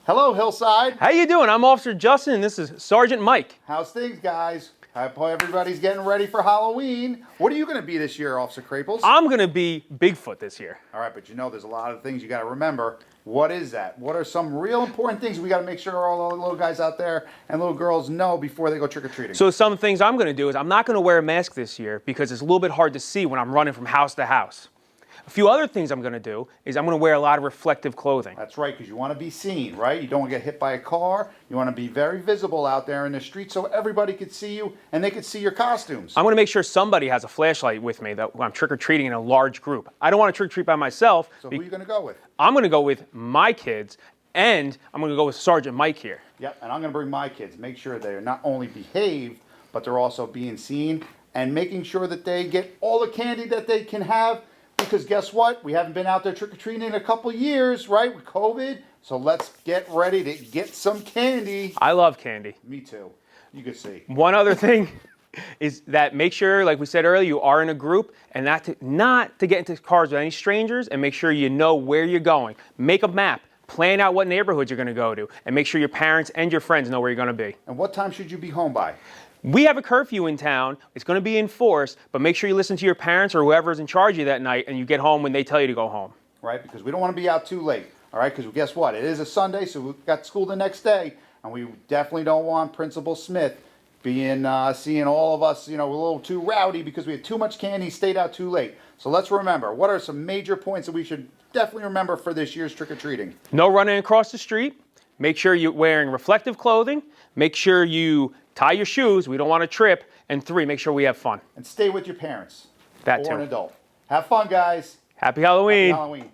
Hello, Hillside. How you doing? I'm Officer Justin, and this is Sergeant Mike. How's things, guys? I hope everybody's getting ready for Halloween. What are you going to be this year, Officer Craples? I'm going to be Bigfoot this year. All right, but you know there's a lot of things you got to remember. What is that? What are some real important things we got to make sure all the little guys out there and little girls know before they go trick-or-treating? So some things I'm going to do is I'm not going to wear a mask this year because it's a little bit hard to see when I'm running from house to house. A few other things I'm going to do is I'm going to wear a lot of reflective clothing. That's right, because you want to be seen, right? You don't want to get hit by a car. You want to be very visible out there in the street so everybody could see you and they could see your costumes. I'm going to make sure somebody has a flashlight with me that when I'm trick-or-treating in a large group. I don't want to trick-or-treat by myself. So who are you going to go with? I'm going to go with my kids, and I'm going to go with Sergeant Mike here. Yep, and I'm going to bring my kids. Make sure they're not only behaved, but they're also being seen and making sure that they get all the candy that they can have. Because guess what? We haven't been out there trick-or-treating in a couple years, right, with COVID. So let's get ready to get some candy. I love candy. Me too. You can see. One other thing is that make sure, like we said earlier, you are in a group and not to get into cars with any strangers, and make sure you know where you're going. Make a map. Plan out what neighborhoods you're going to go to, and make sure your parents and your friends know where you're going to be. And what time should you be home by? We have a curfew in town. It's going to be enforced, but make sure you listen to your parents or whoever's in charge of you that night, and you get home when they tell you to go home. Right, because we don't want to be out too late. All right, because guess what? It is a Sunday, so we've got school the next day, and we definitely don't want Principal Smith being seeing all of us, you know, a little too rowdy because we had too much candy, stayed out too late. So let's remember, what are some major points that we should definitely remember for this year's trick-or-treating? No running across the street. Make sure you're wearing reflective clothing. Make sure you tie your shoes. We don't want to trip. And 3, make sure we have fun. And stay with your parents. That or too. an adult. Have fun, guys. Happy Halloween. Happy Halloween.